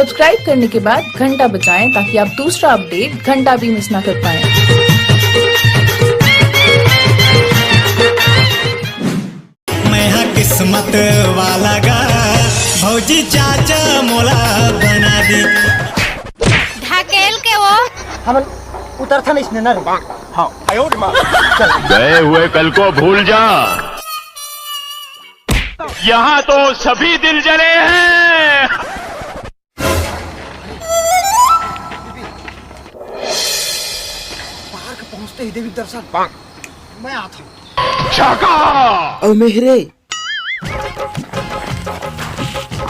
Subscribe करने के बाद घंटा बजाएं ताकि आप दूसरा अपडेट घंटा भी मिस ना कर पाएं। मैं किस्मत वाला गा भौजी चाचा मोला बना दी ढकेल के वो हम उतर था नहीं ना रे। हाँ गए हुए कल को भूल जा। यहाँ तो सभी दिल जले हैं। पार्क पहुंचते ही देवी दर्शन मैं आता हूँ। शाका और मेहरे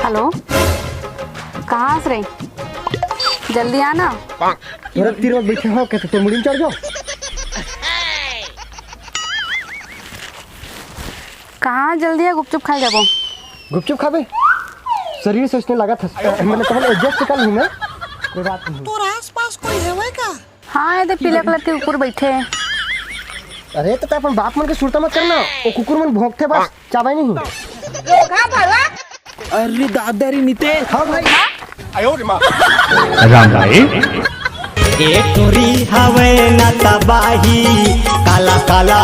हेलो कहाँ से रही? जल्दी आना। थोड़ा तीर वक्त बैठे हो कहते तो मुड़ी में चढ़ जाओ। कहाँ जल्दी है? गुपचुप खा जाबो। गुपचुप खाबे शरीर सोचने लगा था मैंने कहा एडजस्ट कर लूँ मैं कोई बात नहीं। तोरा आसपास कोई है का? हाँ ये पीले कलर के ऊपर बैठे हैं। अरे तो अपन बाप मन के सुरता मत करना वो कुकुर मन भौंकते बस चाबाई नहीं। अरे दादारी नितेश। हाँ भाई राम भाई एक टोरी हवे ना तबाही काला काला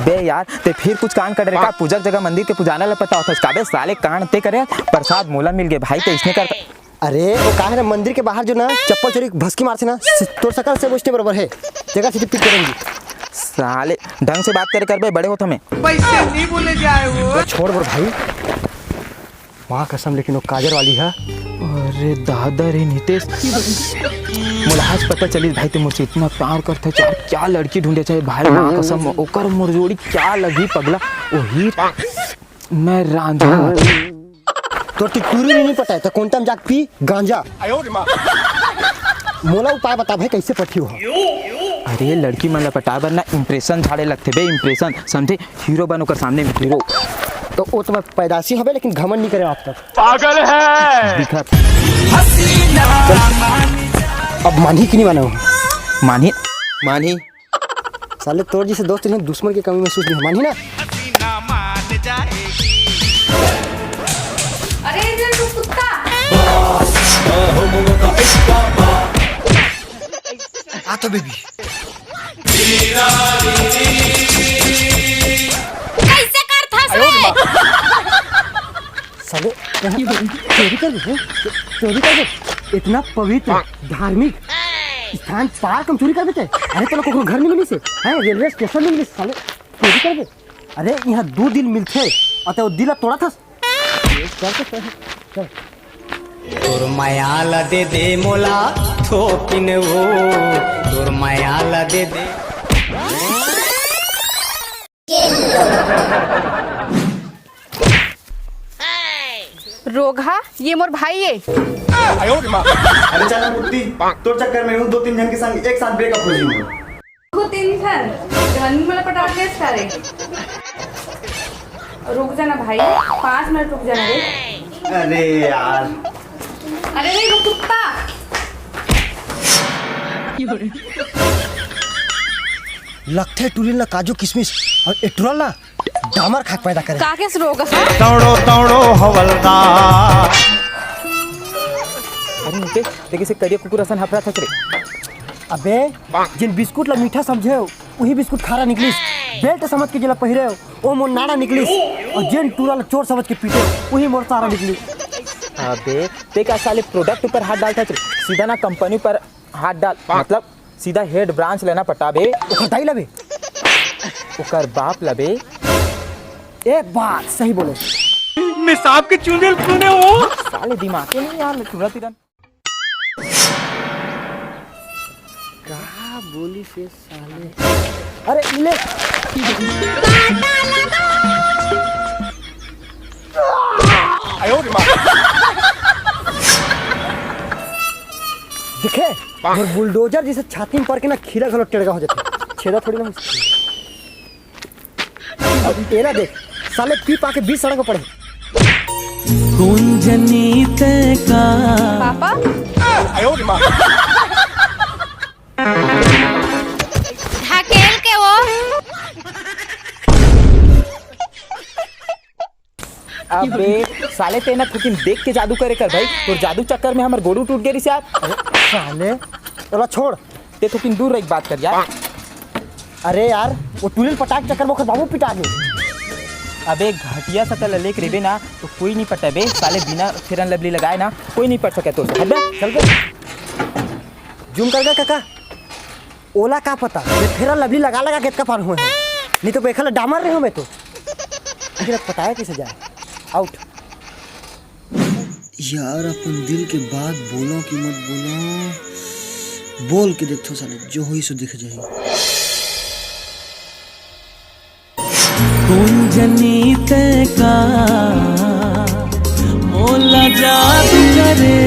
बे यार ते फिर कुछ कांड कर रहे का पूजक जगह मंदिर के पुजाना ला पता होता काबे साले कांड ते करे प्रसाद मोला मिल गए भाई तो इसने करता। अरे वो कहा है मंदिर के बाहर जो ना चप्पल चोरी भस्की मारते ना तो सकल से पूछते बराबर है जगह से पिक करेंगी। साले ढंग से बात करे कर बे बड़े हो तुम्हें पैसे नहीं बोले जाए वो। छोड़ बोल भाई माँ कसम लेकिन वो काजर वाली है। अरे दादा रे नितेश मुझे आज पता चली भाई तुम मुझसे इतना प्यार करते चाहे क्या लड़की ढूंढे चाहे भाई माँ कसम ओकर मुरझोड़ी क्या लगी पगला ओ हीर मैं रांझा तो टिटूरी नहीं पता है तो कौन टाइम जाग पी गांजा मोला उपाय बता भाई कैसे पठी हो। अरे लड़की मन ला पटा बर ना इम्प्रेशन झाड़े लगते बे इम्प्रेशन समझे हीरो बनो कर सामने में हीरो तो वो तो मैं पैदाशी हवे लेकिन घमंड नहीं करे आप तक पागल है। दिखा अब मानी कि नहीं मानो मानी मानी साले तोर जैसे दोस्त ने दुश्मन की कमी महसूस नहीं मानी ना। अरे ये तो कुत्ता आ तो बेबी कैसे करता साले चोरी कर दे चोरी कर दे इतना पवित्र धार्मिक स्थान पार्क हम चोरी कर देते। अरे तो लोग घर नहीं मिली से है रेलवे स्टेशन में मिली साले चोरी कर दे। अरे यहाँ 2 दिन मिलते अतः वो दिल तोड़ा था। तोर मायाला दे दे मोला थोकिन वो तोर मायाला दे दे। रोगा ये मोर भाई है। अरे चला कुत्ती तोर चक्कर में हूँ 2-3 जन के संग एक साथ ब्रेकअप हो जी। वो 3 थन जवानी मला पटा के सारे रुक जाना भाई 5 मिनट रुक जाना रे। अरे यार अरे नहीं रुक कुत्ता लगते टूरिल ना काजू किशमिश और एटुरल ना डामर खाक पैदा करे। का कैसे रोगा? तोड़ो तोड़ो हवलदार। अरे नितेश देखिए से करिए कुकुर असन हफरा था रे। अबे जिन बिस्कुट ला मीठा समझे वही बिस्कुट खारा निकलिस बेल्ट समझ के जिला पहिरे वो मोर नाड़ा निकलिस और जिन टूरा ला चोर समझ के पीटे वही मोर सारा निकलिस। अबे ते क्या साले प्रोडक्ट पर हाथ डालता रे सीधा ना कंपनी पर हाथ डाल मतलब सीधा हेड ब्रांच लेना पटाबे ओकर दाई लबे ओकर बाप लबे। एक बात सही बोलो निसाब के चुनेल तूने हो साले दिमाग के नहीं यार तुरंत इधर क्या बोली से साले। अरे ले देखे और बुलडोजर जैसे छाती में पड़ के ना खीरा घलो टेढ़ा हो जाता छेदा थोड़ी ना हो अब ये ना देख साले पी पा के 20 सड़क पड़े। कुंजनी ते का पापा ढकेल के वो अबे साले तेना थोकिन देख के जादू करे कर भाई, और जादू चक्कर में हमार गोड़ू टूट गई यार। साले चलो छोड़। ते थोकिन दूर रह बात कर यार। अरे यार वो टूरिल पटाख चक्कर में ओकर बाबू पिटा गए। अबे घटिया सकल लेक रेबे ना तो कोई नहीं पटेबे साले, बिना फेरन लवली लगाए ना कोई नहीं पट सके तो से। हट बे चल बे जूम कर गया काका। ओला का पता ये फेरा लवली लगा लगा के का पार हुए हैं, नहीं तो बेखल डामर रहे हो मैं तो। लेकिन अब पता है कैसे जाए। आउट। यार अपन दिल के बात बोलो कि मत बोलो, बोल के देखो साले जो होई सो दिख जाए। कुंजनी ते का मोला जादू करे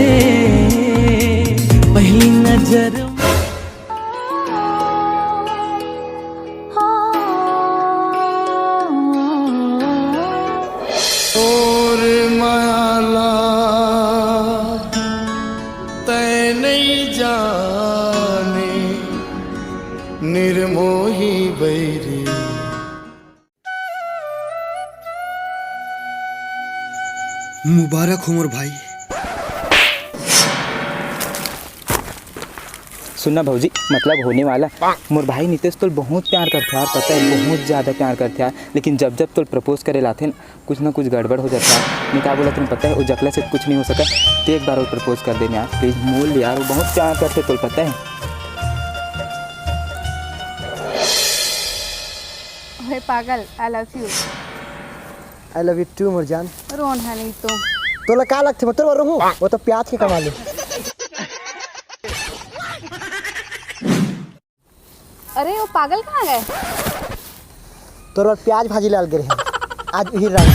पहली नजर। और माला तै नहीं जाने निर्मोही बैरी। मुबारक हो मोर भाई। सुनना भौजी, मतलब होने वाला मोर भाई नितेश तो बहुत प्यार करते यार, पता है बहुत ज़्यादा प्यार करते यार। लेकिन जब जब तो प्रपोज करे लाते न कुछ ना कुछ गड़बड़ हो जाता है। मैं क्या बोला तुम्हें पता है, वो जकला से कुछ नहीं हो सका। तो एक बार वो प्रपोज कर देना यार प्लीज़, मोल यार वो बहुत प्यार करते तो पता है। ओए पागल, I love you. I love you too more जान। रोन है नहीं तो तो का लगते मतलब रहूं वो तो प्याज के कमा ले। अरे वो पागल कहाँ गए? तोर प्याज भाजी लाल गिरे हैं आज यही रंग।